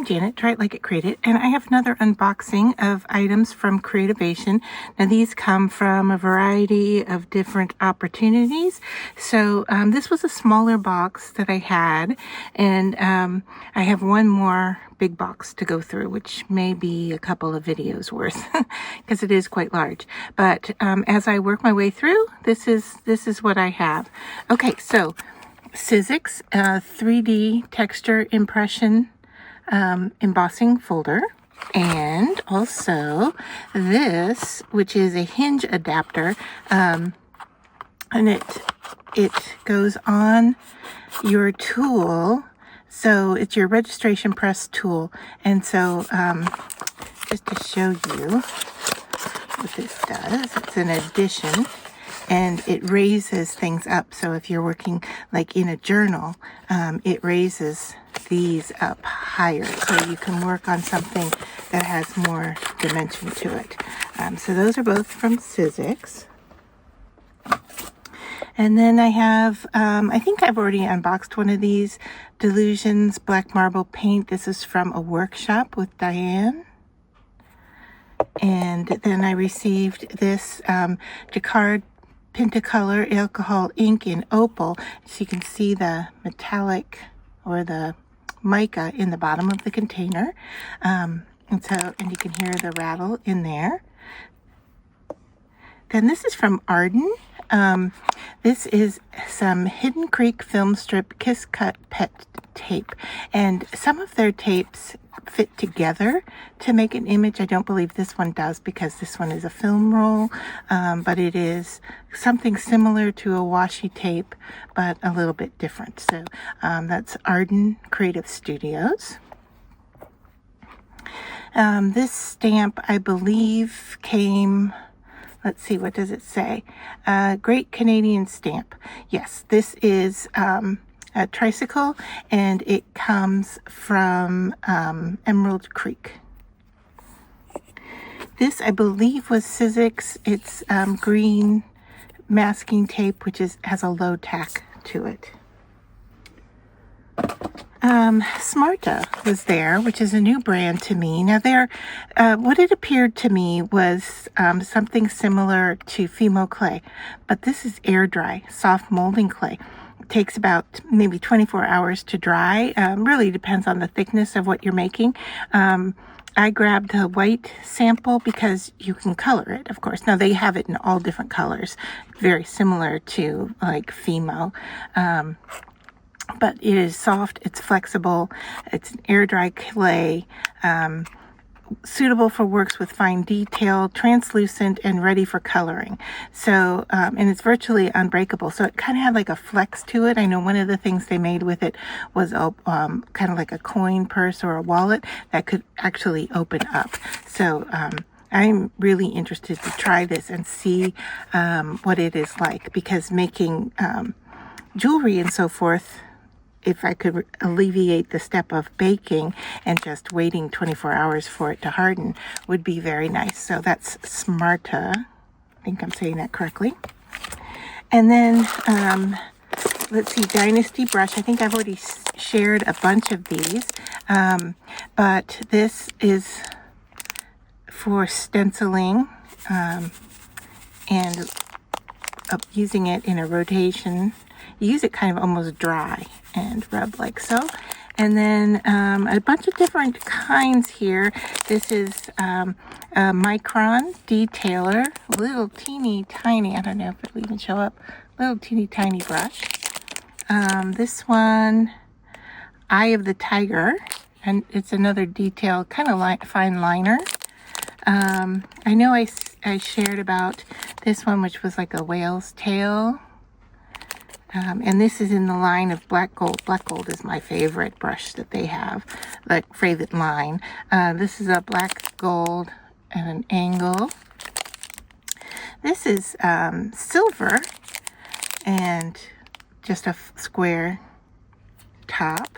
Janet, Try It Like It, Create It, and I have another unboxing of items from Creativation. Now these come from a variety of different opportunities. So this was a smaller box that I had, and I have one more big box to go through, which may be a couple of videos worth because it is quite large. But as I work my way through, this is what I have. Okay, so Sizzix 3D texture impression embossing folder, and also this, which is a hinge adapter, and it goes on your tool. So it's your registration press tool. And so just to show you what this does, it's an addition, and it raises things up. So if you're working like in a journal, it raises these up higher so you can work on something that has more dimension to it. So those are both from Sizzix. And then I have, I think I've already unboxed one of these, Delusions Black Marble Paint. This is from a workshop with Diane. And then I received this Jacquard Pentacolor Alcohol Ink in Opal. So you can see the metallic or the mica in the bottom of the container. And you can hear the rattle in there. Then this is from Arden. This is some Hidden Creek film strip kiss cut pet tape, and some of their tapes fit together to make an image. I don't believe this one does because this one is a film roll, but it is something similar to a washi tape, but a little bit different. So that's Arden Creative Studios. This stamp, I believe, came... Let's see, what does it say? Great Canadian Stamp. Yes, this is a tricycle, and it comes from Emerald Creek. This, I believe, was Sizzix. It's green masking tape, which has a low tack to it. Smarta was there, which is a new brand to me. Now what it appeared to me was something similar to Fimo clay, but this is air dry, soft molding clay. It takes about maybe 24 hours to dry. Really depends on the thickness of what you're making. I grabbed the white sample because you can color it, of course. Now they have it in all different colors, very similar to like Fimo. But it is soft, it's flexible, it's an air dry clay, suitable for works with fine detail, translucent, and ready for coloring. So, and it's virtually unbreakable. So it kind of had like a flex to it. I know one of the things they made with it was a kind of like a coin purse or a wallet that could actually open up. So, I'm really interested to try this and see what it is like, because making jewelry and so forth, if I could alleviate the step of baking and just waiting 24 hours for it to harden, would be very nice. So that's Smarta. I think I'm saying that correctly. And then, let's see, Dynasty Brush. I think I've already shared a bunch of these, but this is for stenciling and using it in a rotation. You use it kind of almost dry and rub like so. And then a bunch of different kinds here. This is a micron detailer, little teeny tiny, I don't know if it'll even show up, little teeny tiny brush. This one, Eye of the Tiger, and it's another detail, kind of fine liner. I know I shared about this one, which was like a whale's tail. And this is in the line of black gold. Black gold is my favorite brush that they have, like favorite line. This is a black gold and an angle. This is silver and just a square top.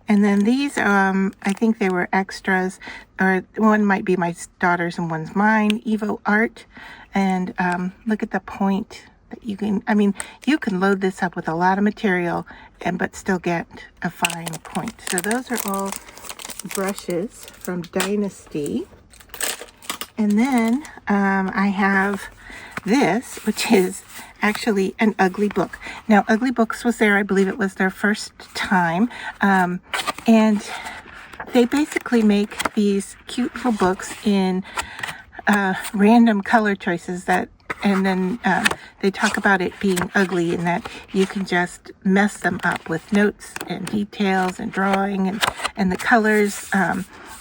And then these, I think they were extras, or one might be my daughter's and one's mine, Evo Art. And look at the point that you can, you can load this up with a lot of material but still get a fine point. So those are all brushes from Dynasty. And then I have this, which is actually an Ugly book. Now, Ugly Books was there. I believe it was their first time. And they basically make these cute little books in random color choices that, and then they talk about it being ugly and that you can just mess them up with notes and details and drawing, and the colors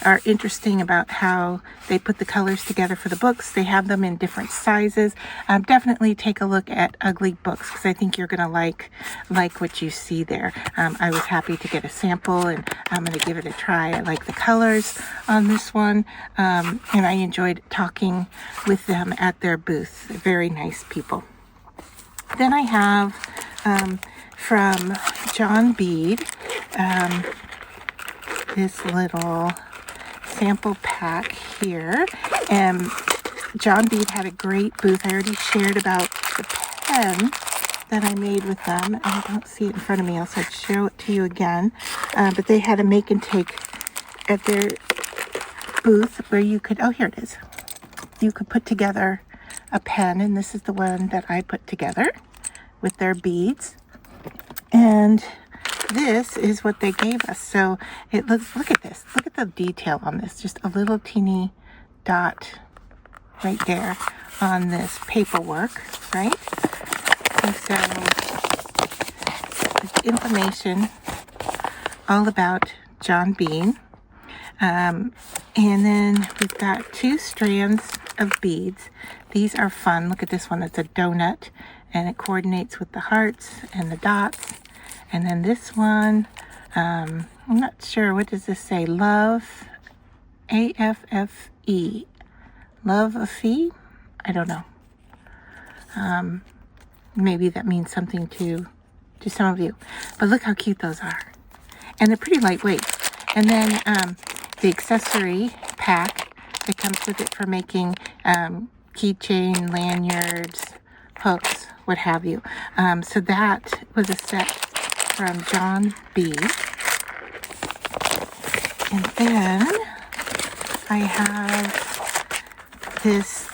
are interesting about how they put the colors together for the books. They have them in different sizes. Definitely take a look at Ugly Books because I think you're gonna like what you see there. I was happy to get a sample, and I'm gonna give it a try. I like the colors on this one, and I enjoyed talking with them at their booth. Very nice people. Then I have from John Bead this little sample pack here, and John Bead had a great booth. I already shared about the pen that I made with them, and I don't see it in front of me, else I'd show it to you again. But they had a make and take at their booth where you could, oh, here it is. You could put together a pen, and this is the one that I put together with their beads. And this is what they gave us. So it looks, look at this. Look at the detail on this. Just a little teeny dot right there on this paperwork, right? And so it's information all about John Bead. And then we've got 2 strands of beads. These are fun. Look at this one. It's a donut, and it coordinates with the hearts and the dots. And then this one, I'm not sure, what does this say? Love, A-F-F-E. Love a fee? I don't know. Maybe that means something to some of you. But look how cute those are. And they're pretty lightweight. And then the accessory pack that comes with it for making keychain, lanyards, hooks, what have you. So that was a set from John Bead. And then I have this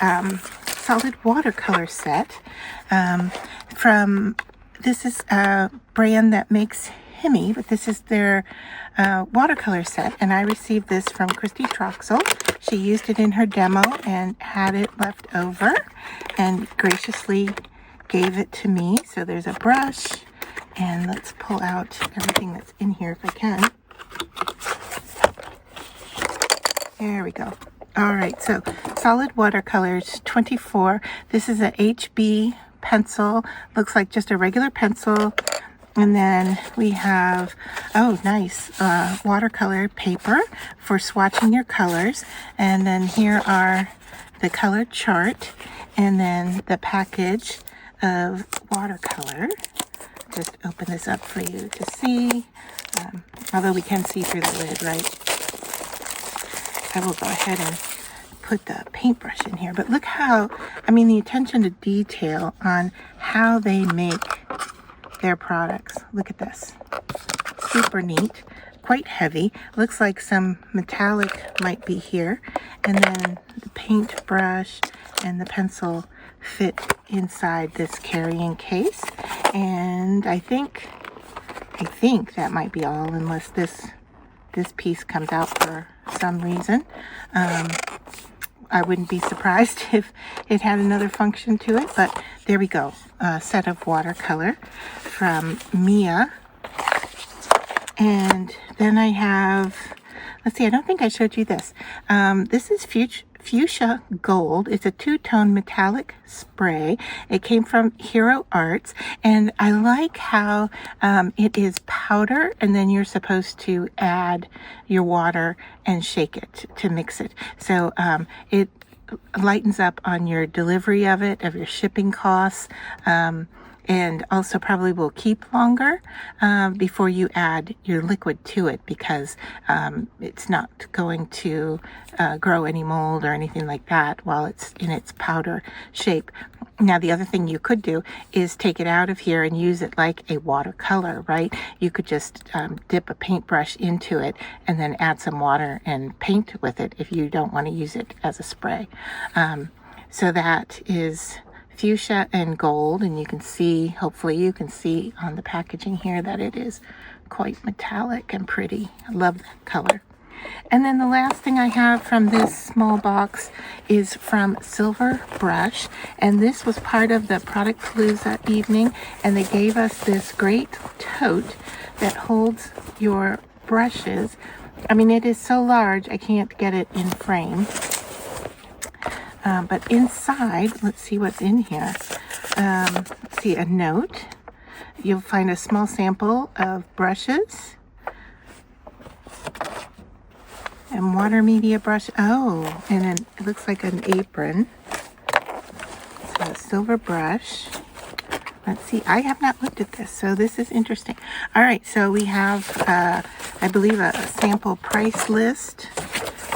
solid watercolor set from, this is a brand that makes Hemi, but this is their watercolor set, and I received this from Christy Troxel. She used it in her demo and had it left over and graciously gave it to me. So there's a brush, and let's pull out everything that's in here if I can. There we go. All right, so solid watercolors 24. This is a HB pencil. Looks like just a regular pencil. And then we have, oh, nice, watercolor paper for swatching your colors. And then here are the color chart, and then the package of watercolor. Just open this up for you to see, although we can see through the lid, right? I will go ahead and put the paintbrush in here. But look how, I mean, the attention to detail on how they make their products. Look at this. Super neat. Quite heavy. Looks like some metallic might be here. And then the paintbrush and the pencil fit inside this carrying case. And I think that might be all, unless this piece comes out for some reason. I wouldn't be surprised if it had another function to it, but there we go. A set of watercolor from Miya. And then I have, let's see, I don't think I showed you this. This is Fuchsia Gold. It's a 2-tone metallic spray. It came from Hero Arts, and I like how it is powder, and then you're supposed to add your water and shake it to mix it. So it lightens up on your delivery of it, of your shipping costs. and also probably will keep longer before you add your liquid to it, because it's not going to grow any mold or anything like that while it's in its powder shape. Now, the other thing you could do is take it out of here and use it like a watercolor, right? You could just dip a paintbrush into it and then add some water and paint with it if you don't want to use it as a spray. So that is fuchsia and gold, and you can see, hopefully you can see on the packaging here that it is quite metallic and pretty. I love that color. And then the last thing I have from this small box is from Silver Brush, and this was part of the Product Palooza evening, and they gave us this great tote that holds your brushes. I mean, it is so large I can't get it in frame, but inside, let's see what's in here. Let's see, a note. You'll find a small sample of brushes and water media brush. Oh, and then it looks like an apron. So a silver brush. Let's see, I have not looked at this, so this is interesting. All right, so we have, I believe, a sample price list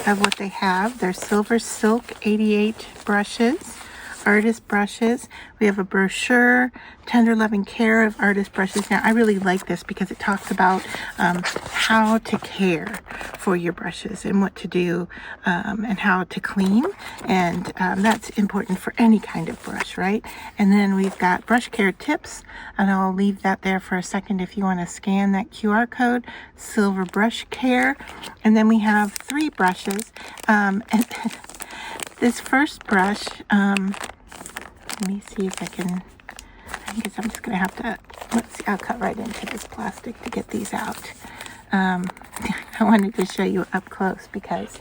of what they have. There's Silver Silk 88 brushes, artist brushes. We have a brochure, Tender Loving Care of artist brushes. Now, I really like this because it talks about how to care for your brushes and what to do and how to clean. And that's important for any kind of brush, right? And then we've got brush care tips, and I'll leave that there for a second if you want to scan that QR code, Silver Brush Care. And then we have 3 brushes. And this first brush, let me see if I can, I guess I'm just going to have to, let's see, I'll cut right into this plastic to get these out. I wanted to show you up close because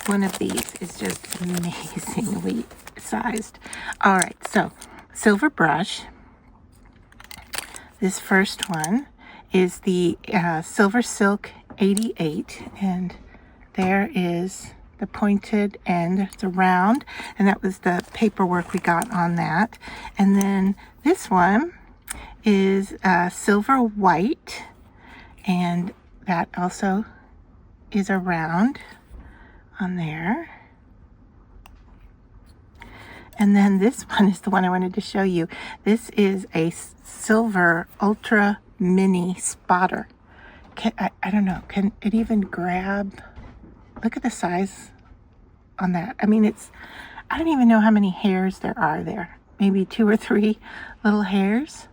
one of these is just amazingly sized. All right, so Silver Brush. This first one is the Silver Silk 88, and there is the pointed end. It's a round, and that was the paperwork we got on that. And then this one is Silver White, and that also is a round on there. And then this one is the one I wanted to show you. This is a Silver Ultra Mini Spotter. I don't know, can it even grab? Look at the size on that. I mean, I don't even know how many hairs there are there. Maybe 2 or 3 little hairs.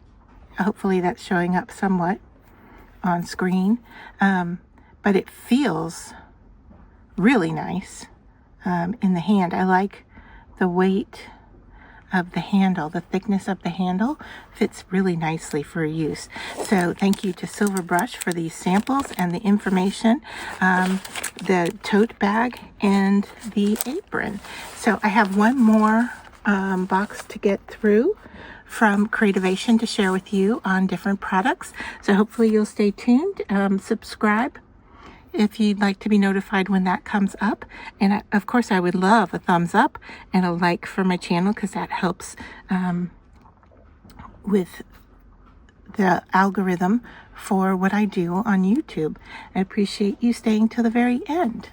Hopefully that's showing up somewhat on screen. But it feels really nice in the hand. I like the weight of the handle. The thickness of the handle fits really nicely for use. So thank you to Silver Brush for these samples and the information, the tote bag, and the apron. So I have one more box to get through from Creativation to share with you on different products. So hopefully you'll stay tuned, subscribe if you'd like to be notified when that comes up. And of course, I would love a thumbs up and a like for my channel, because that helps with the algorithm for what I do on YouTube. I appreciate you staying till the very end.